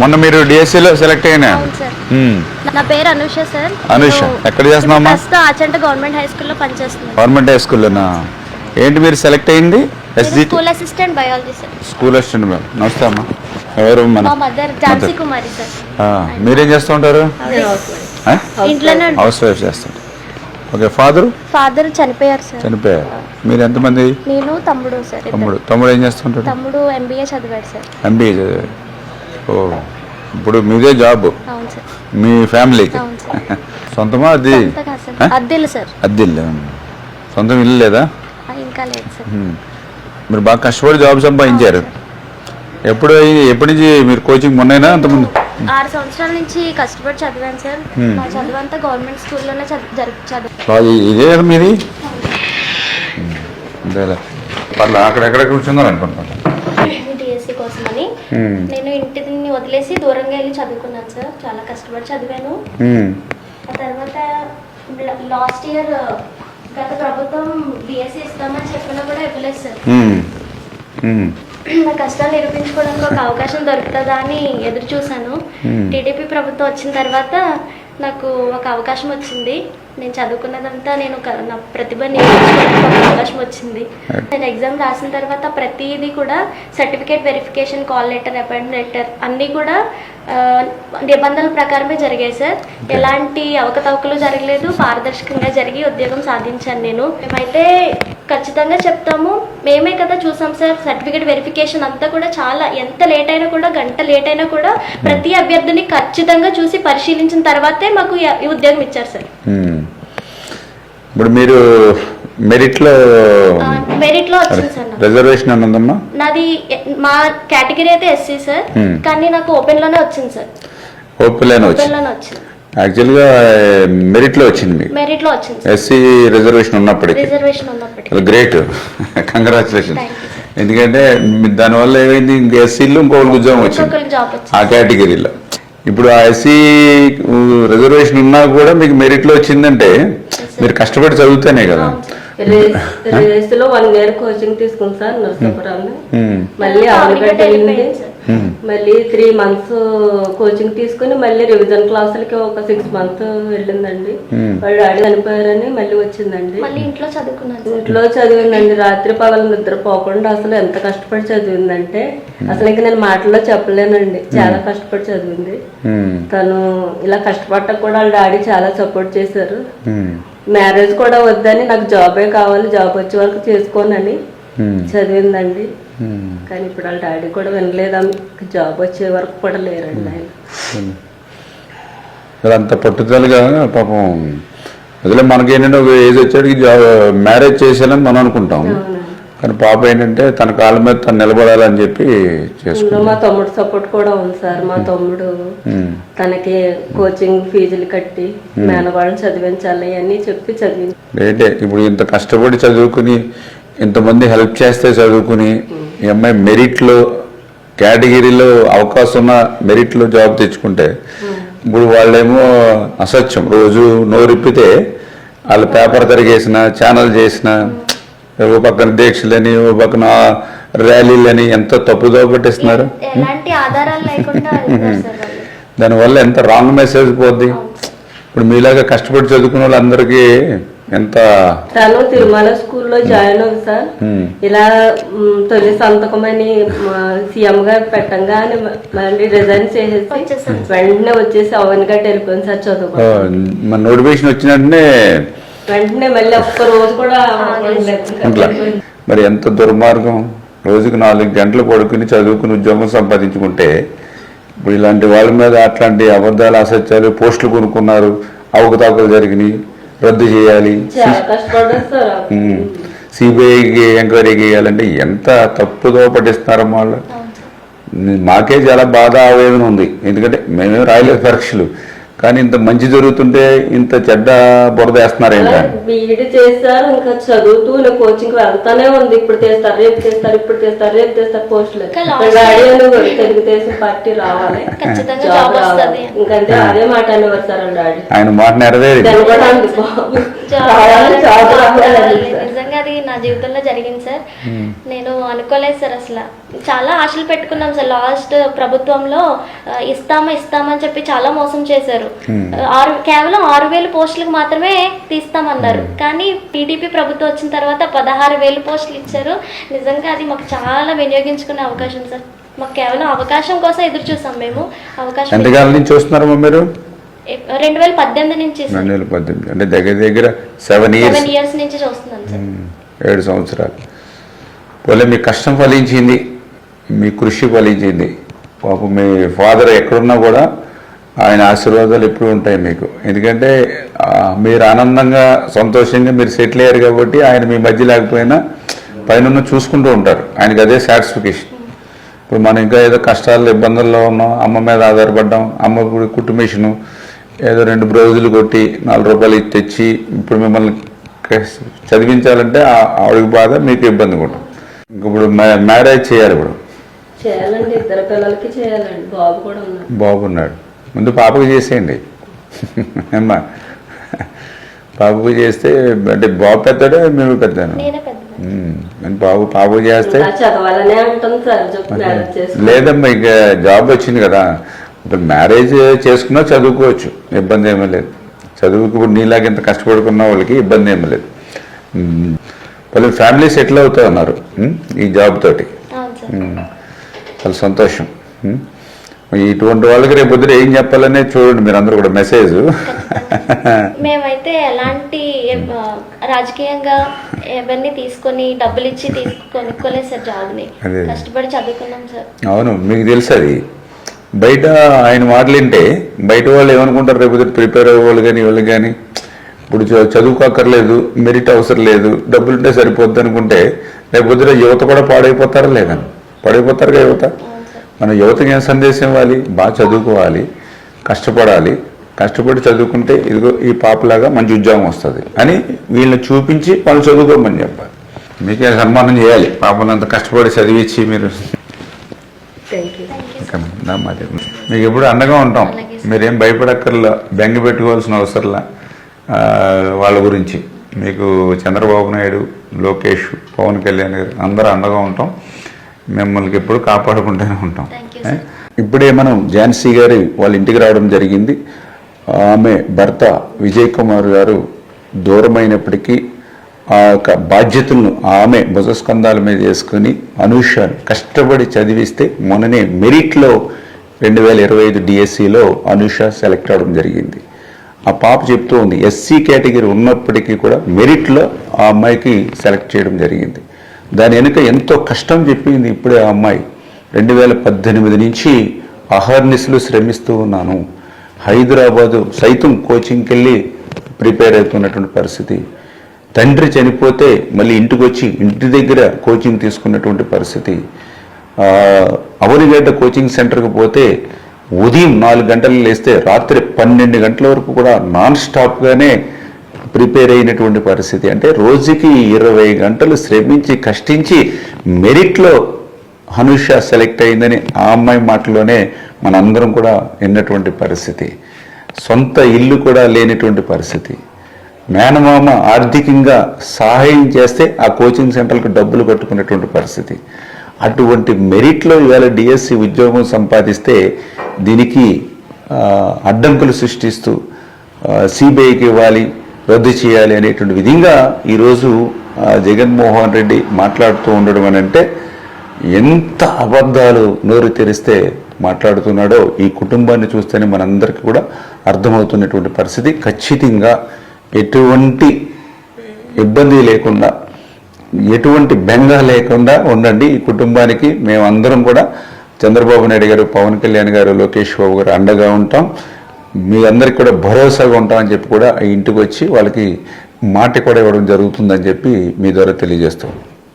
మొన్న మీరు డిఎస్సిలో సెలెక్ట్ అయినా? నా పేరు అనుష సార్. అనుష, ఎక్కడ చేస్తున్నామా? ఆచంట గవర్నమెంట్ హై స్కూల్లో పనిచేస్తున్నాను. గవర్నమెంట్ హై స్కూల్లోనా? ఏంటి మీరు సెలెక్ట్ అయింది? School assistant biology sir. School assistant. నమస్తే అమ్మా. ఎవరు? మా మదర్ ఝాన్సీ కుమారి సార్. మీరేం చేస్తూ ఉంటారు? ఇంట్లోనే హౌస్ వైఫ్ చేస్తారు. ఓకే. ఫాదర్ చనిపోయారు సార్. చనిపోయారు. మీరు ఎంతమంది? నేను తమ్ముడు సార్. తమ్ముడు ఏం చేస్తుంటారు? తమ్ముడు ఎంబీఏ చదివాడు సార్. ఎంబీఏ చదివాడు. ఓ, ఇప్పుడు మీదే జాబ్? అవును సార్. మీ ఫ్యామిలీకి సొంతమా? అది అద్దెలు సార్. అద్దెలు. సొంతం ఇల్లు లేదా? ఇంకా లేదు సార్. మీరు బాగా కష్టపడి జాబ్ సంపాదించారు. ఎప్పటి నుంచి మీరు కోచింగ్? మొన్నైనా అంతకుముందు? 6 సంవత్సరాల నుంచి కష్టపడి చదివాను సార్. నా చదువు అంతా గవర్నమెంట్ స్కూల్లోనే చదువు. ఇదే మీది? పర్లే, అక్కడెక్కడ కూర్చున్నారు అనుకుంటున్నాను. డిఎస్సి కోసమని నేను ఇంటిని వదిలేసి దూరంగా వెళ్ళి చదువుకున్నాను సార్. చాలా కష్టపడి చదివాను. ఆ తర్వాత లాస్ట్ ఇయర్ గత ప్రభుత్వం డిఎస్సి ఇస్తామని చెప్పినా కూడా ఇవ్వలేదు సార్. నా కష్టాలు నిరూపించుకోవడానికి ఒక అవకాశం దొరుకుతుందా అని ఎదురు చూశాను. టీడీపీ ప్రభుత్వం వచ్చిన తర్వాత నాకు ఒక అవకాశం వచ్చింది. నేను చదువుకున్నదంతా నా ప్రతిభని నిరూపించుకోవడానికి ఒక అవకాశం వచ్చింది. నేను ఎగ్జామ్ రాసిన తర్వాత ప్రతిదీ కూడా certificate verification, call letter, appointment letter అన్నీ కూడా నిబంధనల ప్రకారమే జరిగాయి సార్. ఎలాంటి అవకతవకలు జరగలేదు. పారదర్శకంగా జరిగి ఉద్యోగం సాధించాను నేను. మేమైతే ఖచ్చితంగా చెప్తాము, మేమే కదా చూసాం సార్. సర్టిఫికేట్ వెరిఫికేషన్ అంతా కూడా చాలా, ఎంత లేట్ అయినా కూడా, గంట లేట్ అయినా కూడా ప్రతి అభ్యర్థిని ఖచ్చితంగా చూసి పరిశీలించిన తర్వాతే మాకు ఈ ఉద్యోగం ఇచ్చారు సార్. ఇప్పుడు మీరు మెరిట్ లో వచ్చింది సార్. రిజర్వేషన్ ఉందమ్మా? నాది మా కేటగిరీ అయితే ఎస్సీ సార్, కానీ నాకు ఓపెన్ లోనే వచ్చింది సార్. ఓపెన్ లోనే వచ్చింది. యాక్చువల్ గా మెరిట్ లో వచ్చింది. మెరిట్ లో వచ్చింది. ఎస్సీ రిజర్వేషన్ ఉన్నప్పటికీ గ్రేట్. కంగ్రాచులేషన్. ఎందుకంటే దానివల్ల ఏమైంది, ఇంక ఎస్సీలో ఇంకొకరికి ఉద్యోగం వచ్చింది ఆ కేటగిరీలో. ఇప్పుడు ఆ ఎస్సీ రిజర్వేషన్ ఉన్నా కూడా మీకు మెరిట్ లో వచ్చిందంటే మీరు కష్టపడి చదువుతానే కదా. రేసులో 1 year కోచింగ్ తీసుకుంది సార్ నరసాపురంలో. మళ్ళీ అవనగడ్డ వెళ్ళింది. మళ్ళీ 3 months కోచింగ్ తీసుకుని మళ్ళీ రివిజన్ క్లాసులకి ఒక 6 months వెళ్ళిందండి. వాళ్ళు డాడీ చనిపోయారని మళ్ళీ వచ్చిందండి. ఇంట్లో చదివిందండి. రాత్రి పగలు నిద్ర పోకుండా అసలు ఎంత కష్టపడి చదివిందంటే అసలు ఇంకా నేను మాటల్లో చెప్పలేనండి. చాలా కష్టపడి చదివింది తను. ఇలా కష్టపడటం కూడా వాళ్ళ డాడీ చాలా సపోర్ట్ చేశారు. మ్యారేజ్ కూడా వద్దని, నాకు జాబే కావాలి, జాబ్ వచ్చే వరకు చేసుకోనని చదివిందండి. కానీ ఇప్పుడు వాళ్ళ డాడీ కూడా వినలేదు. జాబ్ వచ్చే వరకు కూడా లేరండి ఆయన. అంత పట్టుదలగా పాపం. అసలే మనకేంటంటే ఒక ఏజ్ వచ్చేటికి మ్యారేజ్ చేసేయాలని మనం అనుకుంటాం. కానీ పాప ఏంటంటే తన కాళ్ళ మీద తను నిలబడాలని చెప్పి చేసుకుంటాం. మా తమ్ముడు సపోర్ట్ కూడా ఉంది సార్. మా తమ్ముడు తనకి కోచింగ్ ఫీజులు కట్టి మేనవాళ్ళని చదివించాలి అని చెప్పి చదివింది. ఏంటే ఇప్పుడు ఇంత కష్టపడి చదువుకుని, ఇంతమంది హెల్ప్ చేస్తే చదువుకుని, ఈ అమ్మాయి మెరిట్లో కేటగిరీలో అవకాశం ఉన్న మెరిట్లో జాబ్ తెచ్చుకుంటే, ఇప్పుడు వాళ్ళేమో అసత్యం రోజు నోరిప్పితే వాళ్ళు పేపర్ తిరిగేసిన, ఛానల్ చేసిన, ఓ పక్కన దీక్షలని, ఓ పక్కన ర్యాలీలని ఎంత తప్పుదో పట్టిస్తున్నారు. దానివల్ల ఎంత రాంగ్ మెసేజ్ పోద్ది. ఇప్పుడు మీలాగా కష్టపడి చదువుకున్న వాళ్ళందరికీ ఎంత. తను తిరుమల స్కూల్లో జాయిన్ అవుతుంది సార్. ఇలా తొలి సంతకమని సీఎం గారు పెట్టంగానే మళ్ళీ రిజైన్ చేసేసి వెంటనే వచ్చేసి అవన్గా వెళ్ళిపోయింది సార్ చదువుకో. మన నోటిఫికేషన్ వచ్చినట్టే వెంటనే మళ్ళీ ఒక్క రోజు కూడా. మరి ఎంత దుర్మార్గం. రోజుకు 4 గంటలు పడుకుని చదువుకుని ఉద్యోగం సంపాదించుకుంటే ఇప్పుడు ఇలాంటి వాళ్ళ మీద అట్లాంటి అబద్ధాలు, అసత్యాలు, పోస్టులు కొనుక్కున్నారు, అవకతవకలు జరిగినాయి, రద్దు చేయాలి, సిబిఐకి ఎంక్వైరీ చేయాలంటే ఎంత తప్పుదో పట్టిస్తున్నారమ్మా వాళ్ళు. మాకే చాలా బాధ, ఆవేదన ఉంది. ఎందుకంటే మేమే రాయలేదు పరీక్షలు, కానీ ఇంత మంచి జరుగుతుంటే ఇంత చెడ్డ బురద వేస్తున్నారు. బీఈడి చేస్తారు, ఇంకా చదువుతూ కోచింగ్ వెళ్తానే ఉంది. ఇప్పుడు చేస్తారు, రేపు చేస్తారు, ఇప్పుడు చేస్తారు, రేపు చేస్తారు పోస్టులు. తెలుగుదేశం పార్టీ రావాలి, ఇంకంటే అదే మాట అనేవారు సార్ డాడీ. ఆయన మాట నెరవేరు. జాబ్ రావాలి నిజంగా అది నా జీవితంలో జరిగింది సార్. నేను అనుకోలేదు సార్, అసలు చాలా ఆశలు పెట్టుకున్నాం సార్. లాస్ట్ ప్రభుత్వంలో ఇస్తామని చెప్పి చాలా మోసం చేశారు. కేవలం 6,000 పోస్టులకు మాత్రమే తీస్తామన్నారు. కానీ టీడీపీ ప్రభుత్వం వచ్చిన తర్వాత 16,000 పోస్టులు ఇచ్చారు. నిజంగా అది మాకు చాలా వినియోగించుకునే అవకాశం సార్. మాకు కేవలం అవకాశం కోసం ఎదురు చూసాం మేము. అవకాశం ఎంతకాలం నుంచి చూస్తున్నారమ్మా మీరు? 2018 నుంచి. 2018 అంటే దగ్గర 7 ఇయర్స్ నుంచి చూస్తున్నాను సార్. 7 సంవత్సరాలు. పోలే మీ కష్టం ఫలించింది, మీ కృషి ఫలించింది. పాపం మీ ఫాదర్ ఎక్కడున్నా కూడా ఆయన ఆశీర్వాదాలు ఎప్పుడు ఉంటాయి మీకు. ఎందుకంటే మీరు ఆనందంగా సంతోషంగా మీరు సెటిల్ అయ్యారు కాబట్టి ఆయన మీ మధ్య లేకపోయినా పైన చూసుకుంటూ ఉంటారు. ఆయనకి అదే సాటిస్ఫికేషన్. ఇప్పుడు మనం ఇంకా ఏదో కష్టాలు ఇబ్బందుల్లో ఉన్నాం, అమ్మ మీద ఆధారపడ్డాం, అమ్మ కుటుంబేషను ఏదో 2 బ్లౌజులు కొట్టి 4 రూపాయలు తెచ్చి ఇప్పుడు మిమ్మల్ని చదివించాలంటే ఆవిడకి బాధ, మీకు ఇబ్బంది కూడా. ఇప్పుడు మ్యారేజ్ చేయాలి. ఇప్పుడు చేయాలండి, 2 పిల్లలకి చేయాలండి. బాబు కూడా ఉన్నాడు. బాబున్నాడు. ముందు పాపకు చేసేయండి అమ్మా. పాపకు చేస్తే అంటే బాబు పెద్దడే మేము పెద్దాను. పాపకు చేస్తే చదవాలనే అంటుంది సార్. లేదమ్మా, ఇక జాబ్ వచ్చింది కదా, ఇప్పుడు మ్యారేజ్ చేసుకున్నా చదువుకోవచ్చు, ఇబ్బంది ఏమీ లేదు. చదువుకు ఇప్పుడు నీలాగా ఇంత కష్టపడుకున్న వాళ్ళకి ఇబ్బంది ఏమీ లేదు. వాళ్ళు ఫ్యామిలీ సెటిల్ అవుతా ఉన్నారు ఈ జాబ్ తోటి. చాలా సంతోషం. ఇటువంటి వాళ్ళకి రేపు పొద్దున ఏం చెప్పాలనే చూడండి మీరు అందరూ కూడా మెసేజ్. మేమైతే ఎలాంటి రాజకీయంగా ఎవరిని తీసుకొని డబ్బులు ఇచ్చి కొనుక్కోలేదు సార్. జాబ్ని కష్టపడి చదువుకున్నాం సార్. అవును, మీకు తెలుసు అది. బయట ఆయన మాటలుంటే బయట వాళ్ళు ఏమనుకుంటారు, రేపు ప్రిపేర్ అయ్యే వాళ్ళు కానీ వాళ్ళు కానీ ఇప్పుడు చదువుకోక్కర్లేదు, మెరిట్ అవసరం లేదు, డబ్బులుంటే సరిపోద్ది అనుకుంటే రేపు పొద్దున యువత కూడా పాడైపోతారా లేదా? పాడైపోతారుగా యువత. మన యువతకి ఏం సందేశం ఇవ్వాలి? బాగా చదువుకోవాలి, కష్టపడాలి, కష్టపడి చదువుకుంటే ఇదిగో ఈ పాపలాగా మంచి ఉద్యోగం వస్తుంది అని వీళ్ళని చూపించి వాళ్ళు చదువుకోమని చెప్పాలి. మీకే సన్మానం చేయాలి పాపలంతా కష్టపడి చదివించి. మీరు మీకు ఎప్పుడు అండగా ఉంటాం. మీరేం భయపడక్కర్లా, బెంగ పెట్టుకోవాల్సిన అవసరంలా వాళ్ళ గురించి. మీకు చంద్రబాబు నాయుడు, లోకేష్, పవన్ కళ్యాణ్ గారు అందరూ అండగా ఉంటాం. మిమ్మల్ని ఎప్పుడు కాపాడుకుంటూనే ఉంటాం. ఇప్పుడే మనం ఝాన్సీ గారి వాళ్ళ ఇంటికి రావడం జరిగింది. ఆమె భర్త విజయ్ కుమార్ గారు దూరమైనప్పటికీ ఆ యొక్క బాధ్యతలను ఆమె భుజస్కంధాల మీద వేసుకుని అనూషను కష్టపడి చదివిస్తే మొన్ననే మెరిట్లో 2025 డిఎస్సిలో అనూష సెలెక్ట్ అవడం జరిగింది. ఆ పాప చెప్తూ ఉంది, ఎస్సీ కేటగిరీ ఉన్నప్పటికీ కూడా మెరిట్లో ఆ అమ్మాయికి సెలెక్ట్ చేయడం జరిగింది. దాని వెనుక ఎంతో కష్టం చెప్పింది. ఇప్పుడే ఆ అమ్మాయి 2018 నుంచి అహర్నిశలు శ్రమిస్తూ ఉన్నాను, హైదరాబాదు సైతం కోచింగ్కి వెళ్ళి ప్రిపేర్ అవుతున్నటువంటి పరిస్థితి. తండ్రి చనిపోతే మళ్ళీ ఇంటికి వచ్చి ఇంటి దగ్గర కోచింగ్ తీసుకున్నటువంటి పరిస్థితి. అవనిగడ్డ కోచింగ్ సెంటర్కి పోతే ఉదయం 4 గంటలు లేస్తే రాత్రి 12 గంటల వరకు కూడా నాన్ స్టాప్గానే ప్రిపేర్ అయినటువంటి పరిస్థితి. అంటే రోజుకి 20 గంటలు శ్రమించి కష్టించి మెరిట్లో అనూష సెలెక్ట్ అయిందని ఆ అమ్మాయి మాటలోనే మనందరం కూడా విన్నటువంటి పరిస్థితి. సొంత ఇల్లు కూడా లేనటువంటి పరిస్థితి. మేనమామ ఆర్థికంగా సహాయం చేస్తే ఆ కోచింగ్ సెంటర్లకు డబ్బులు కట్టుకునేటువంటి పరిస్థితి. అటువంటి మెరిట్లో ఇవాళ డిఎస్సి ఉద్యోగం సంపాదిస్తే దీనికి అడ్డంకులు సృష్టిస్తూ సిబిఐకి ఇవ్వాలి, రద్దు చేయాలి అనేటువంటి విధంగా ఈరోజు జగన్మోహన్ రెడ్డి మాట్లాడుతూ ఉండడం అని అంటే ఎంత అబద్ధాలు నోరు తెరిస్తే మాట్లాడుతున్నాడో ఈ కుటుంబాన్ని చూస్తేనే మనందరికీ కూడా అర్థమవుతున్నటువంటి పరిస్థితి. ఖచ్చితంగా ఎటువంటి ఇబ్బంది లేకుండా, ఎటువంటి బెంగ లేకుండా ఉండండి ఈ కుటుంబానికి. మేమందరం కూడా చంద్రబాబు నాయుడు గారు, పవన్ కళ్యాణ్ గారు, లోకేష్ బాబు గారు అండగా ఉంటాం. మీ అందరికి కూడా భరోసాగా ఉంటామని చెప్పి కూడా ఇంటికి వచ్చి వాళ్ళకి మాట కూడా ఇవ్వడం జరుగుతుందని చెప్పి మీ ద్వారా తెలియజేస్తాం.